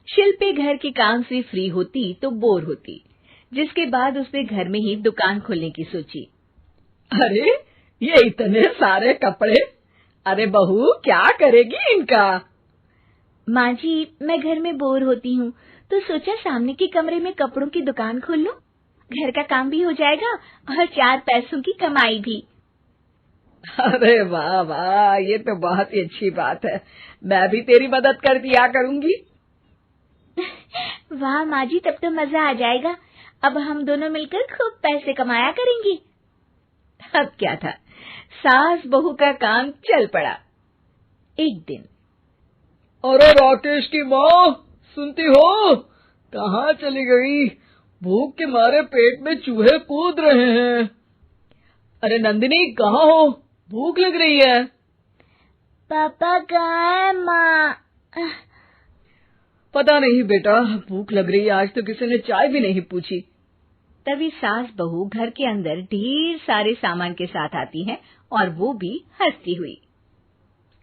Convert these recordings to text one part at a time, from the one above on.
शिल्पी घर के काम से फ्री होती तो बोर होती, जिसके बाद उसने घर में ही दुकान खोलने की सोची। अरे ये इतने सारे कपड़े, अरे बहू क्या करेगी इनका? माँ जी, मैं घर में बोर होती हूँ तो सोचा सामने के कमरे में कपड़ों की दुकान खोल लूं। घर का काम भी हो जाएगा और 4 पैसों की कमाई भी। अरे वाह वाह, ये तो बहुत ही अच्छी बात है। मैं भी तेरी मदद कर दिया करूंगी। वाह माँ जी, तब तो मजा आ जाएगा। अब हम दोनों मिलकर खूब पैसे कमाया करेंगे। अब क्या था, सास बहू का काम चल पड़ा। एक दिन, अरे राकेश की माँ, सुनती हो? कहाँ चली गई? भूख के मारे पेट में चूहे कूद रहे हैं। अरे नंदिनी, कहाँ हो? भूख लग रही है। पापा कहाँ है माँ? पता नहीं बेटा, भूख लग रही है। आज तो किसी ने चाय भी नहीं पूछी। तभी सास बहू घर के अंदर ढेर सारे सामान के साथ आती हैं और वो भी हंसती हुई।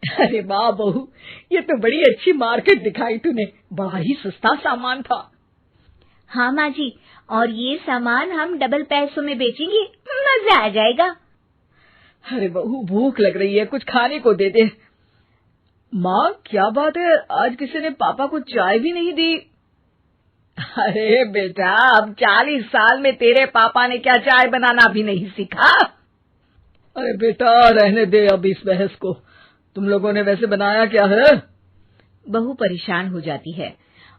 अरे वाह बहू, ये तो बड़ी अच्छी मार्केट दिखाई तूने। बड़ा ही सस्ता सामान था। हाँ माँ जी, और ये सामान हम डबल पैसों में बेचेंगे, मजा आ जाएगा। अरे बहू, भूख लग रही है, कुछ खाने को दे दे। माँ क्या बात है, आज किसी ने पापा को चाय भी नहीं दी? अरे बेटा, अब 40 साल में तेरे पापा ने क्या चाय बनाना भी नहीं सीखा? अरे बेटा रहने दे अब इस बहस को। तुम लोगों ने वैसे बनाया क्या है? बहू परेशान हो जाती है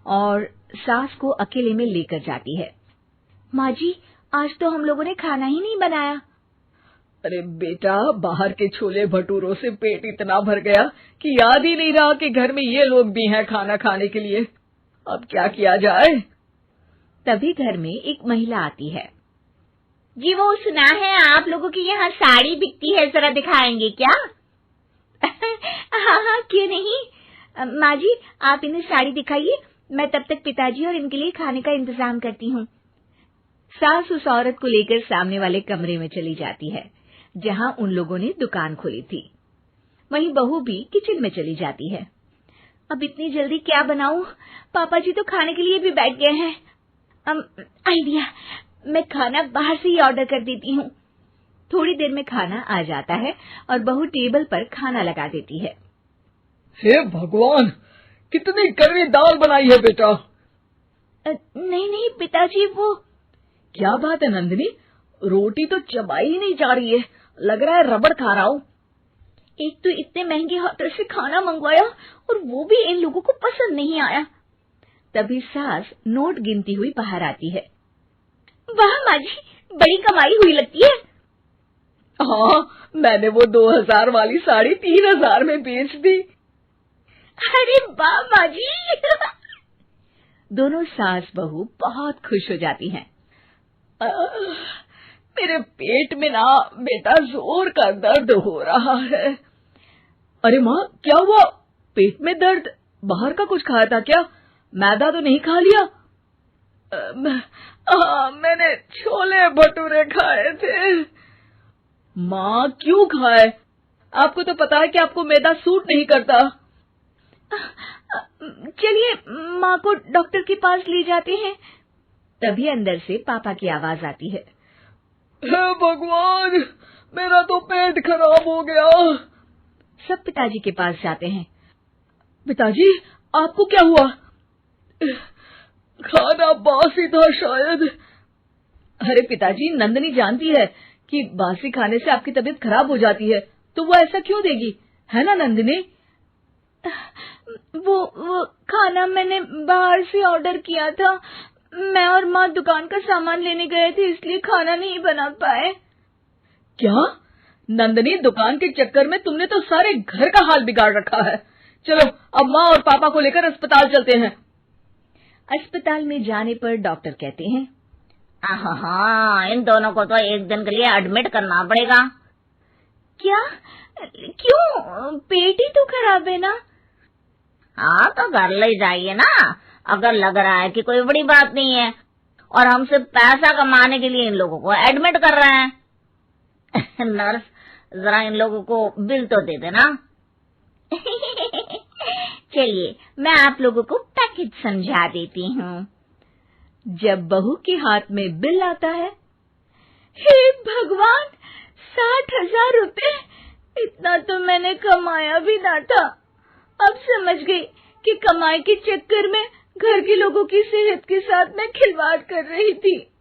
और सास को अकेले में लेकर जाती है। माँ जी, आज तो हम लोगों ने खाना ही नहीं बनाया। अरे बेटा, बाहर के छोले भटूरों से पेट इतना भर गया कि याद ही नहीं रहा कि घर में ये लोग भी हैं खाना खाने के लिए। अब क्या किया जाए? तभी घर में एक महिला आती है। जी, वो सुना है आप लोगों के यहाँ साड़ी बिकती है, जरा दिखाएंगे क्या? हाँ हाँ, क्यों नहीं। माँ जी, आप इन्हें साड़ी दिखाइए, मैं तब तक पिताजी और इनके लिए खाने का इंतजाम करती हूँ। सास उस औरत को लेकर सामने वाले कमरे में चली जाती है जहाँ उन लोगों ने दुकान खोली थी। वहीं बहू भी किचन में चली जाती है। अब इतनी जल्दी क्या बनाऊं? पापा जी तो खाने के लिए भी बैठ गए हैं। आइडिया, मैं खाना बाहर से ही ऑर्डर कर देती हूँ। थोड़ी देर में खाना आ जाता है और बहू टेबल पर खाना लगा देती है। हे भगवान, कितनी कड़वी दाल बनाई है बेटा। नहीं नहीं पिताजी, वो क्या बात है नंदिनी, रोटी तो चबाई ही नहीं जा रही है, लग रहा है रबड़ खा रहा हूँ। एक तो इतने महंगे होटल से खाना मंगवाया और वो भी इन लोगों को पसंद नहीं आया। तभी सास नोट गिनती हुई बाहर आती है। वाह माँ जी, बड़ी कमाई हुई लगती है। हाँ, मैंने वो 2000 वाली साड़ी 3000 में बेच दी। अरे वाह माँ जी। दोनों सास बहू बहुत खुश हो जाती हैं। मेरे पेट में ना बेटा जोर का दर्द हो रहा है। अरे माँ, क्या हुआ? पेट में दर्द? बाहर का कुछ खाया था क्या? मैदा तो नहीं खा लिया? मैंने छोले भटूरे खाए थे। माँ क्यों खाए? आपको तो पता है कि आपको मैदा सूट नहीं करता। चलिए माँ को डॉक्टर के पास ले जाते हैं। तभी अंदर से पापा की आवाज आती है। हे भगवान, मेरा तो पेट खराब हो गया। सब पिताजी के पास जाते हैं। पिताजी, आपको क्या हुआ? खाना बासी था शायद। अरे पिताजी, नंदिनी जानती है कि बासी खाने से आपकी तबीयत खराब हो जाती है, तो वो ऐसा क्यों देगी, है ना नंदिनी? वो खाना मैंने बाहर से ऑर्डर किया था। मैं और माँ दुकान का सामान लेने गए थे, इसलिए खाना नहीं बना पाए। क्या नंदिनी, दुकान के चक्कर में तुमने तो सारे घर का हाल बिगाड़ रखा है। चलो अब माँ और पापा को लेकर अस्पताल चलते हैं। अस्पताल में जाने पर डॉक्टर कहते हैं, हाँ, इन दोनों को तो एक दिन के लिए एडमिट करना पड़ेगा। क्या? क्यों? पेट ही तो खराब है ना। हाँ, तो घर ले जाइए ना, अगर लग रहा है कि कोई बड़ी बात नहीं है और हम सिर्फ पैसा कमाने के लिए इन लोगों को एडमिट कर रहे हैं। नर्स, जरा इन लोगों को बिल तो दे देना। चलिए, मैं आप लोगों को पैक कुछ समझा देती हूँ। जब बहू के हाथ में बिल आता है, हे भगवान, 60,000 रुपए! इतना तो मैंने कमाया भी ना था। अब समझ गई कि कमाई के चक्कर में घर के लोगों की सेहत के साथ मैं खिलवाड़ कर रही थी।